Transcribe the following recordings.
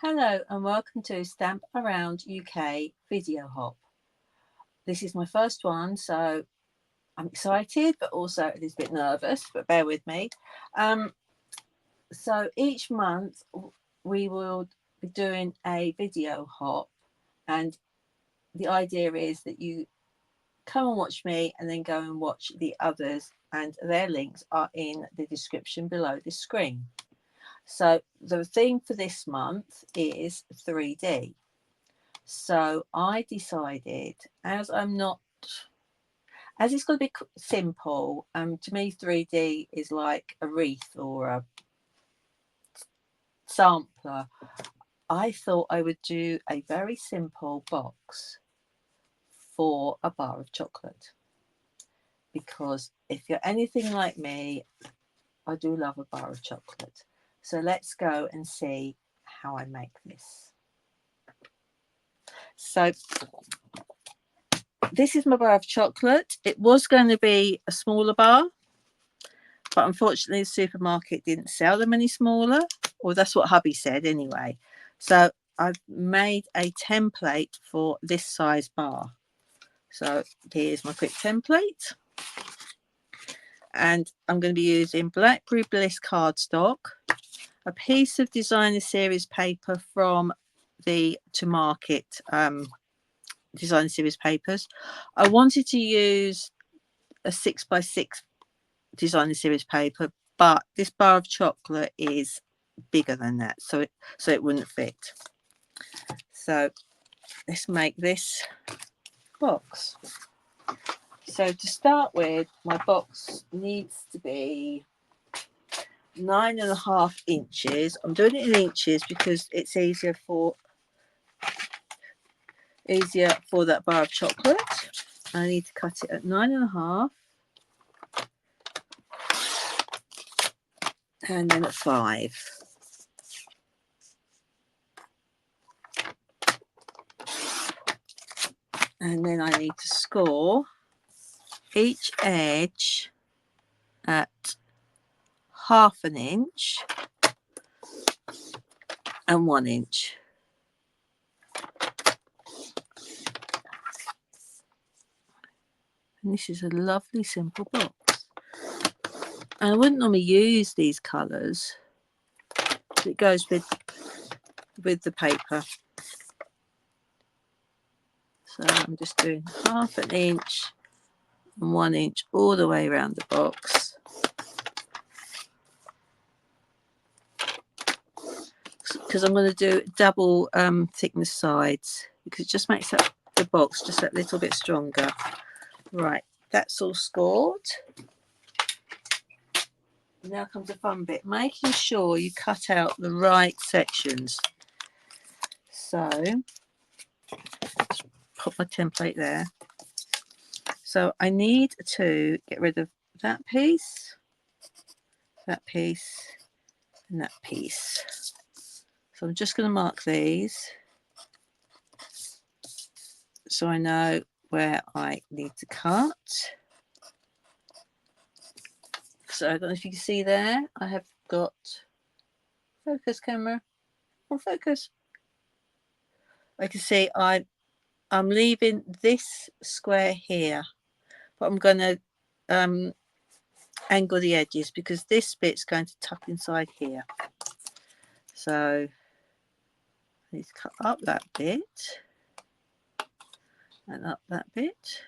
Hello and welcome to Stamp Around UK Video Hop. This is my first one, so I'm excited but also a little bit nervous, but bear with me. So each month we will be doing a video hop, and the idea is that you come and watch me and then go and watch the others, and their links are in the description below the screen. So the theme for this month is 3D. So I decided, as it's going to be simple, to me 3D is like a wreath or a sampler. I thought I would do a very simple box for a bar of chocolate, because if you're anything like me, I do love a bar of chocolate. So let's go and see how I make this. So this is my bar of chocolate. It was going to be a smaller bar, but unfortunately the supermarket didn't sell them any smaller, or that's what hubby said anyway. So I've made a template for this size bar. So here's my quick template, and I'm going to be using Blackberry Bliss cardstock, a piece of designer series paper from the To Market designer series papers. I wanted to use a 6x6 designer series paper, but this bar of chocolate is bigger than that, so it wouldn't fit. So let's make this box. So to start with, my box needs to be 9.5 inches. I'm doing it in inches because it's easier for that bar of chocolate. I need to cut it at 9.5 and then at 5. And then I need to score each edge at 1/2 inch and 1 inch. And this is a lovely simple box. And I wouldn't normally use these colours. It goes with the paper. So I'm just doing 1/2 inch and 1 inch all the way around the box. Because I'm going to do double thickness sides, because it just makes the box just a little bit stronger. Right, that's all scored. Now comes the fun bit, making sure you cut out the right sections. So put my template there. So I need to get rid of that piece, and that piece. So I'm just going to mark these so I know where I need to cut. So I don't know if you can see there, I have got, focus camera, or focus. I can see I'm leaving this square here, but I'm going to angle the edges because this bit's going to tuck inside here. So I need to cut up that bit and up that bit,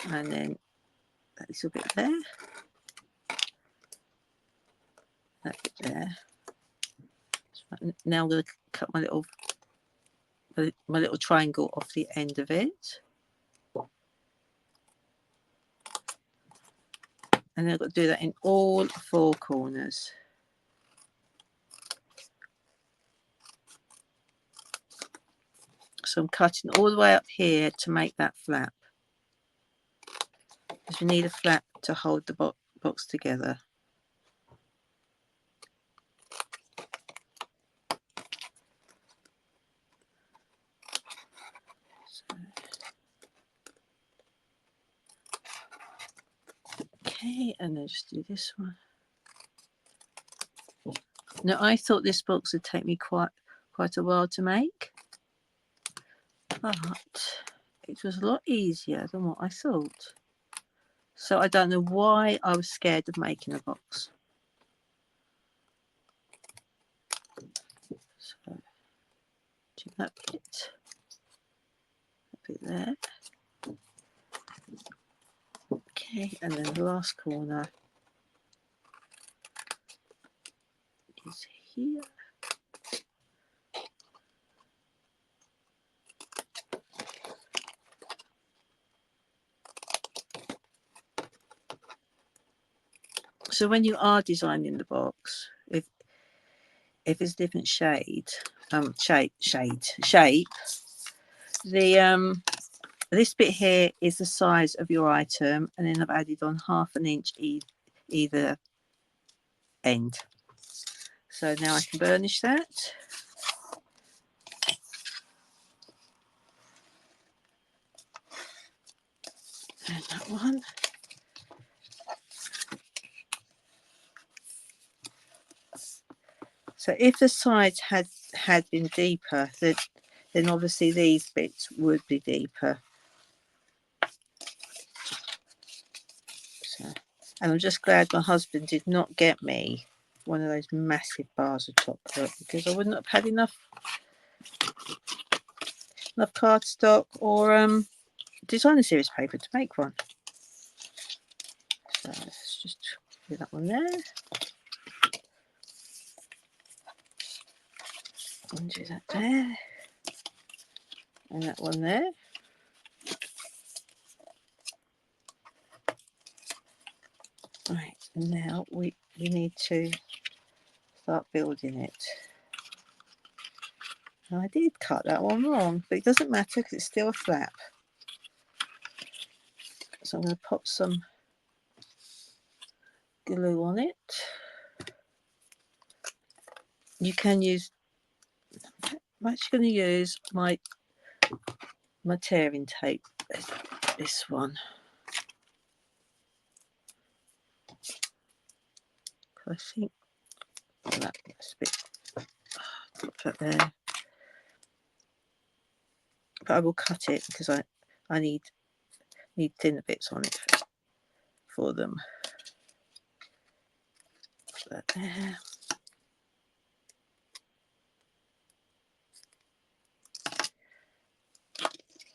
and then that little bit there, that bit there. Now I'm going to cut my little triangle off the end of it, and then I've got to do that in all 4 corners. So I'm cutting all the way up here to make that flap, because we need a flap to hold the box together. Okay, and then just do this one. Now, I thought this box would take me quite a while to make, but it was a lot easier than what I thought. So I don't know why I was scared of making a box. So do that bit there. Okay, and then the last corner is here. So when you are designing the box, if it's different shape, the this bit here is the size of your item, and then I've added on 1/2 inch either end. So now I can burnish that. And that one. So if the sides had been deeper, then obviously these bits would be deeper. So, and I'm just glad my husband did not get me one of those massive bars of chocolate, because I wouldn't have had enough cardstock or designer series paper to make one. So let's just do that one there. And do that there. And that one there. Right, now we need to start building it. Now I did cut that one wrong, but it doesn't matter because it's still a flap. So I'm going to pop some glue on it. You can use, I'm actually going to use my tearing tape, this one. I think that's a bit, put that there. But I will cut it because I need thinner bits on it for them. Put that there.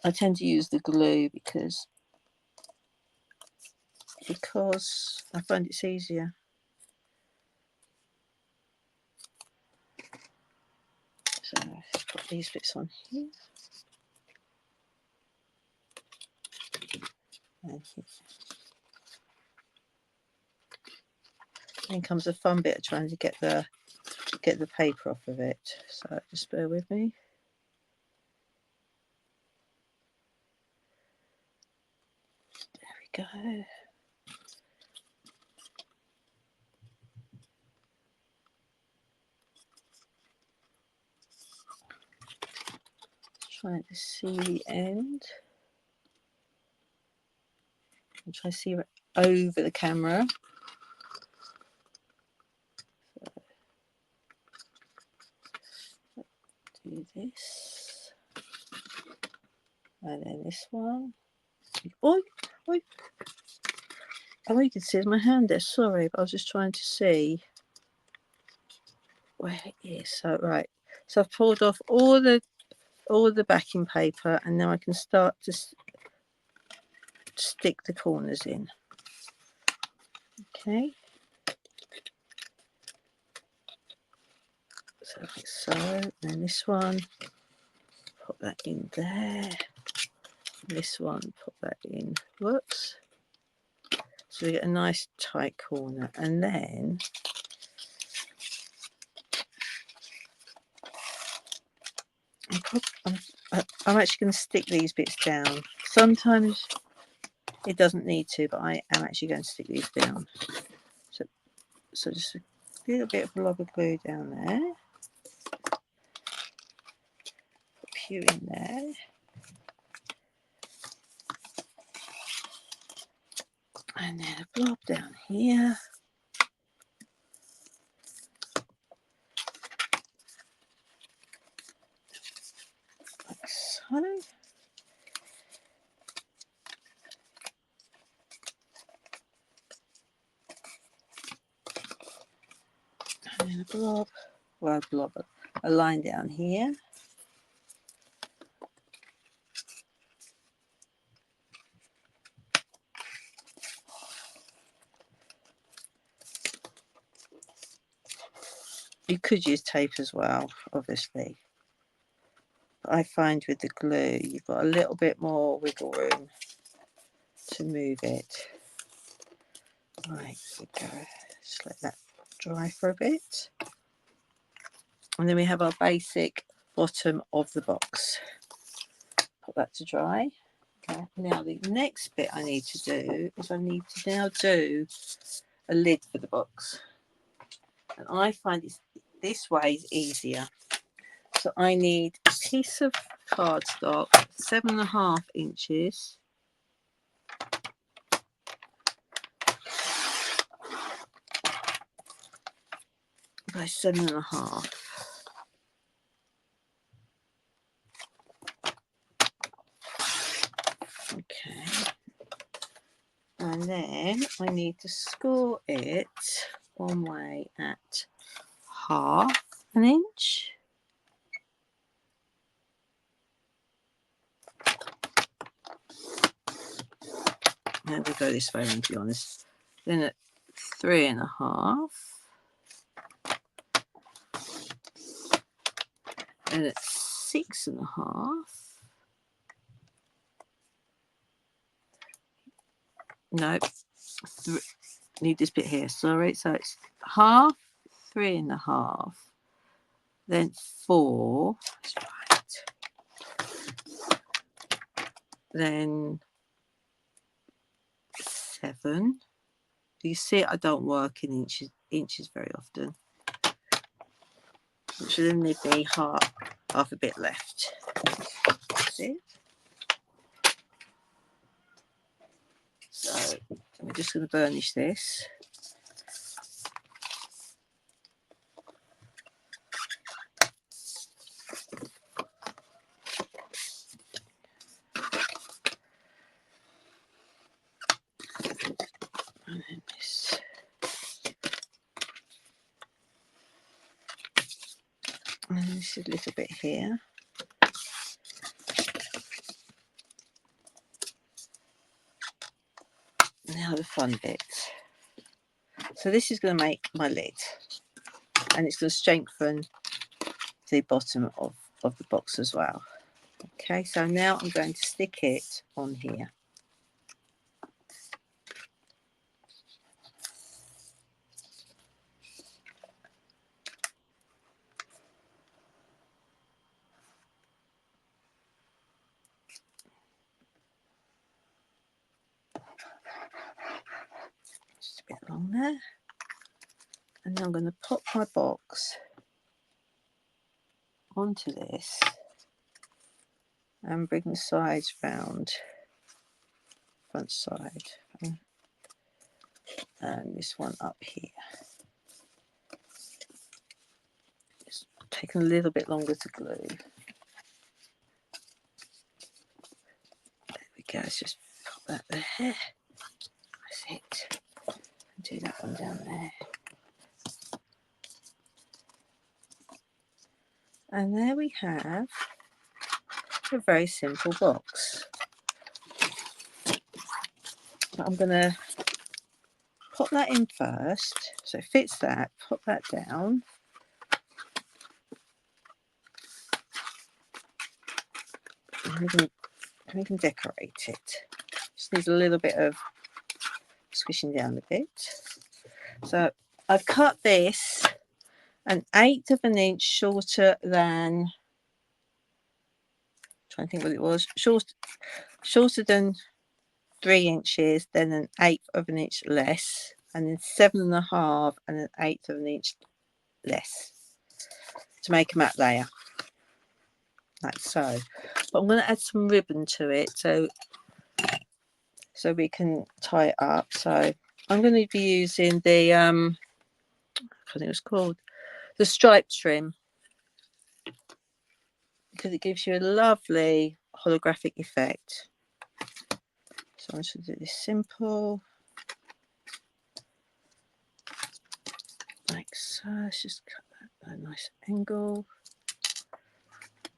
I tend to use the glue because I find it's easier. So let's put these bits on here. And here. Then comes the fun bit of trying to get the paper off of it. So just bear with me. There we go. Trying to see the end. I'm trying to see it over the camera. So, do this. And then this one. Oi, oi. Oh, you can see my hand there. Sorry, but I was just trying to see where it is. So right. So I've pulled off all the backing paper, and now I can start to stick the corners in. Okay. So like so. And then this one, put that in there. This one, put that in. Whoops. So we get a nice tight corner, and then I'm actually going to stick these bits down. Sometimes it doesn't need to, but I am actually going to stick these down. So just a little bit of blob of glue down there. Put a few in there. And then a blob down here. And a blob, well, a line down here. You could use tape as well, obviously. But I find with the glue, you've got a little bit more wiggle room to move it. Right, we go. Just let that dry for a bit. And then we have our basic bottom of the box. Put that to dry. Okay. Now the next bit I need to do is I need to now do a lid for the box. And I find this way is easier. So I need a piece of cardstock, 7.5 inches. By 7.5. Okay. And then I need to score it one way at 1/2 inch. And we'll go this way, to be honest. Then at 3.5. And at 6.5. Nope. Need this bit here. Sorry. So it's 1/2, 3.5. Then 4. That's right. Then 7. You see, I don't work in inches very often, which will then leave me half a bit left. That's it. So I'm just going to burnish this. And then this. And this is a little bit here. Now the fun bit. So this is going to make my lid, and it's going to strengthen the bottom of the box as well. Okay, so now I'm going to stick it on here. Just a bit along there. And then I'm going to pop my box onto this and bring the sides round, front side, and this one up here. It's taking a little bit longer to glue. There we go. Let's just pop that there. That's it. And do that one down there. And there we have a very simple box. But I'm going to pop that in first, so it fits that. Pop that down. And we can decorate it. Just needs a little bit of squishing down a bit. So I've cut this 1/8 of an inch shorter than, I'm trying to think what it was, shorter than 3 inches, then 1/8 of an inch less, and then 7.5 and 1/8 of an inch less to make a matte layer, like so. But I'm going to add some ribbon to it so we can tie it up. So I'm going to be using the I think it was called the stripe trim, because it gives you a lovely holographic effect. So I'm just going to do this simple, like so. So let's just cut that at a nice angle.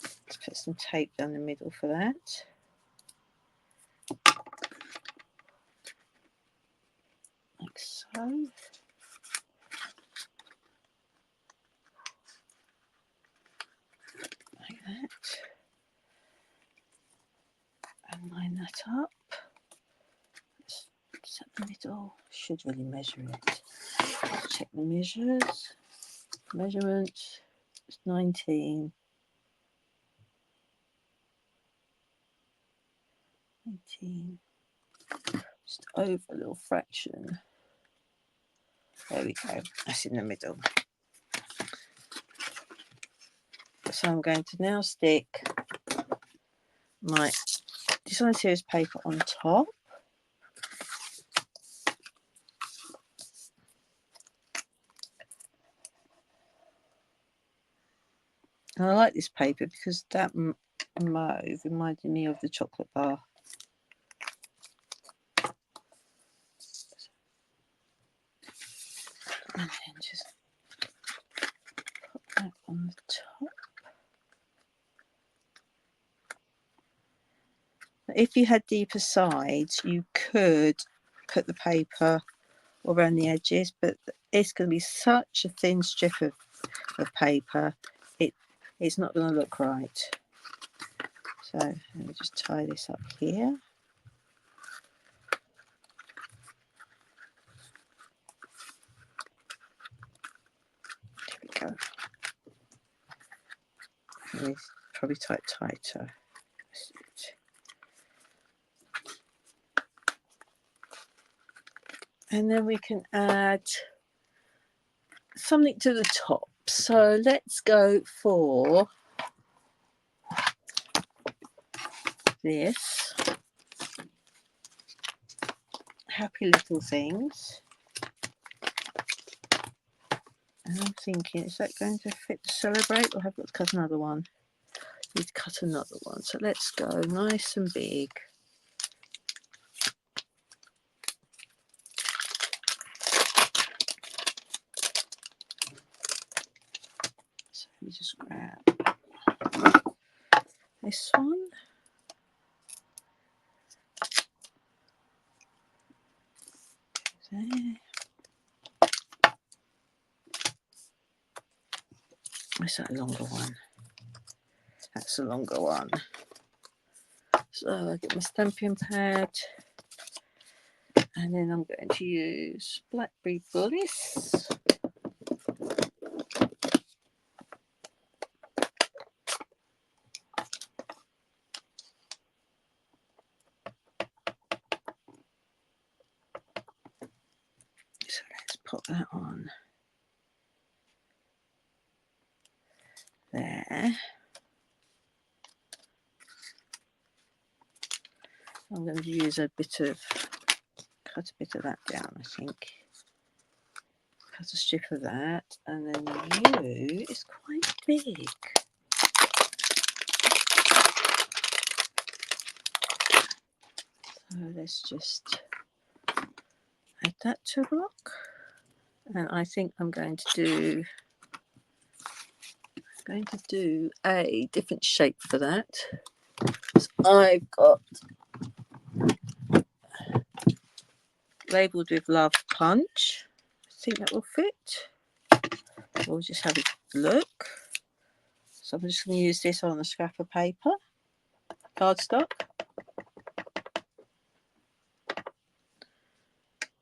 Let's put some tape down the middle for that. Like so. Like that. And line that up. Let's set the middle. Should really measure it. Check the measures. Measurement is 19. 18. Just over a little fraction. There we go. That's in the middle. So I'm going to now stick my design series paper on top. And I like this paper because that mauve reminded me of the chocolate bar. And then just put that on the top. If you had deeper sides, you could put the paper around the edges, but it's going to be such a thin strip of paper, it's not going to look right. So let me just tie this up here. There we go. It's probably tighter. And then we can add something to the top. So let's go for this. Happy Little Things. And I'm thinking, is that going to fit to celebrate, or have I got to cut another one? Need to cut another one. So let's go nice and big. So let me just grab this one. There. Is that a longer one? That's a longer one. So I get my stamping pad, and then I'm going to use Blackberry Bliss. So let's pop that on there. I'm going to use cut a bit of that down, I think. Cut a strip of that, and then you is quite big. So let's just add that to a block. And I think I'm going to do a different shape for that. So I've got labelled with Love Punch. I think that will fit. We'll just have a look. So I'm just going to use this on a scrap of paper, cardstock,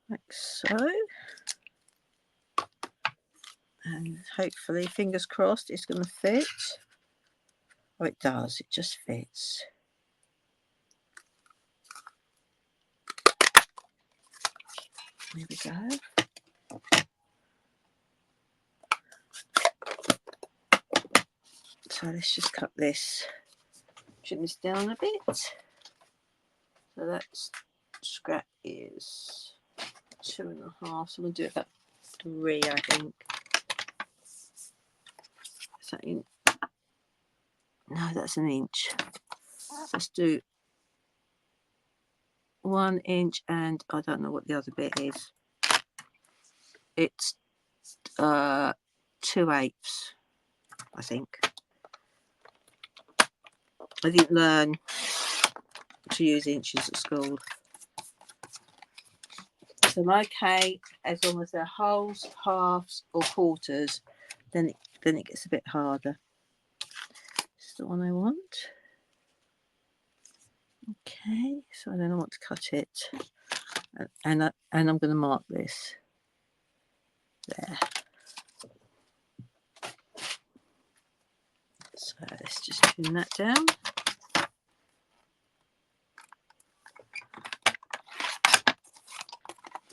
like so. And hopefully, fingers crossed, it's going to fit. Oh, it does. It just fits. There we go. So let's just cut this, trim this down a bit. So that's scrap is 2.5. So we'll do about 3, I think. So no, that's an inch. Let's do 1 inch, and I don't know what the other bit is. It's 2/8, I think. I didn't learn to use inches at school. So I'm okay as long as they're wholes, halves or quarters, then it gets a bit harder. This is the one I want. Okay, so then I want to cut it, and I'm going to mark this there. So let's just pin that down.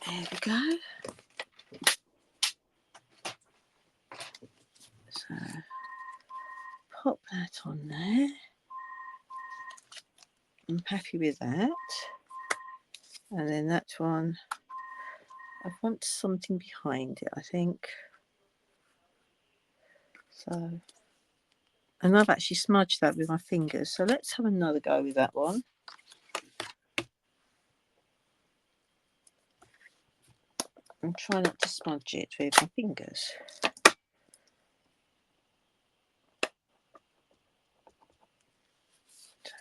There we go. So pop that on there. I'm happy with that. And then that one, I want something behind it, I think. So, and I've actually smudged that with my fingers. So let's have another go with that one. And try not to smudge it with my fingers.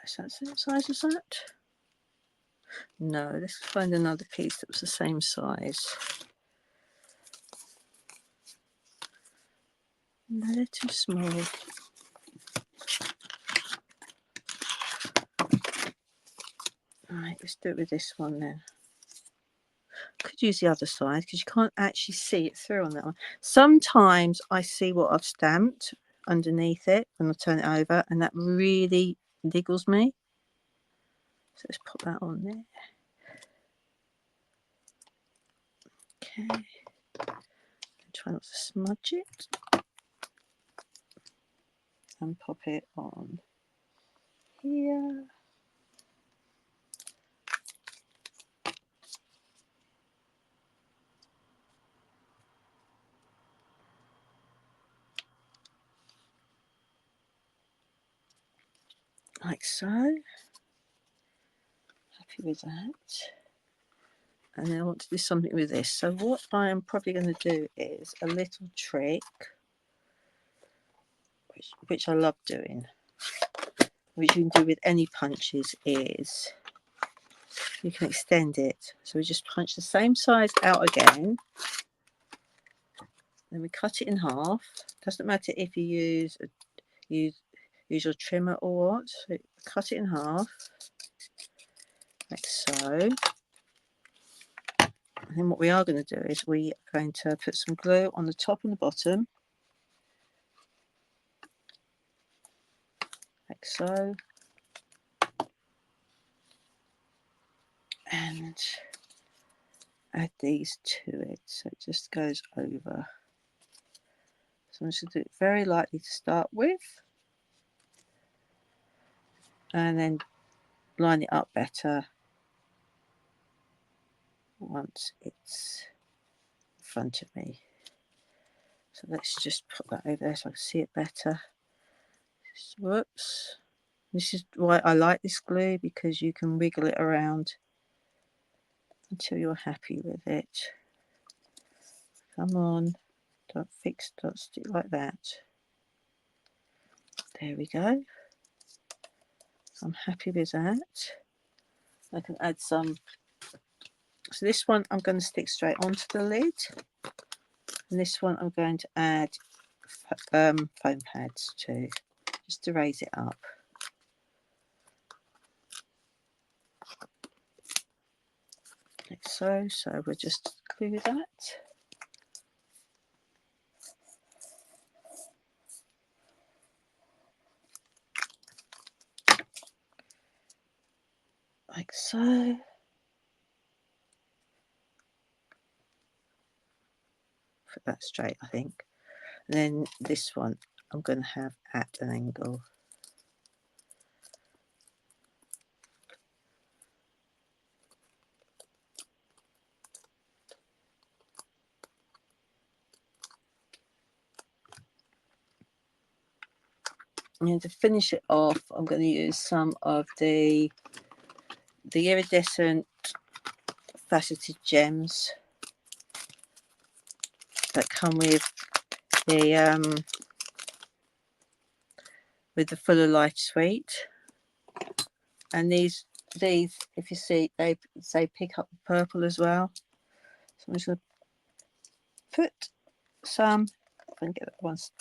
Is that the same size as that? No, let's find another piece that was the same size. No, they're too small. Right, let's do it with this one then. Could use the other side because you can't actually see it through on that one. Sometimes I see what I've stamped underneath it when I turn it over, and that really niggles me. So let's put that on there. Okay. Try not to smudge it. And pop it on here. Like so. Happy with that. And then I want to do something with this. So what I am probably going to do is a little trick, which I love doing, which you can do with any punches, is you can extend it. So we just punch the same size out again. Then we cut it in half. Doesn't matter if you use your trimmer or what. So cut it in half, like so. And then what we are going to do is we are going to put some glue on the top and the bottom, like so. And add these to it so it just goes over. So I'm just going to do it very lightly to start with, and then line it up better once it's in front of me. So let's just put that over there so I can see it better. Whoops. This is why I like this glue, because you can wiggle it around until you're happy with it. Come on, don't stick like that. There we go. I'm happy with that. I can add some. So this one I'm going to stick straight onto the lid, and this one I'm going to add foam pads to, just to raise it up. Like so. So we'll just glue that. Like so. Put that straight, I think. And then this one I'm going to have at an angle. And to finish it off, I'm going to use some of the iridescent faceted gems that come with the with the Fuller Life Suite. And these, if you see, they say pick up the purple as well. So I'm just going to put some. If I can get that once.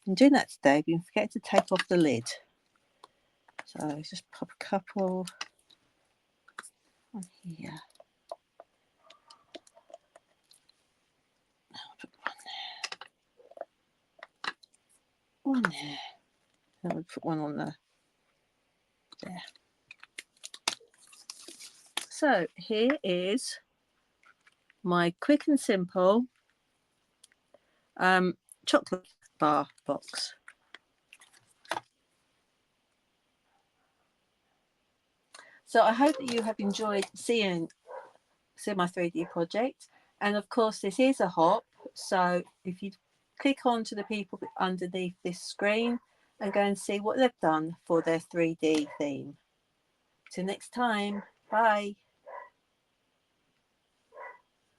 I'm doing that today, but you forget to take off the lid. So just pop a couple on here. I'll put one there. Then we'll put one on there. So here is my quick and simple chocolate bar box. So I hope that you have enjoyed seeing my 3D project. And of course, this is a hop. So if you click on to the people underneath this screen and go and see what they've done for their 3D theme. Till next time, bye.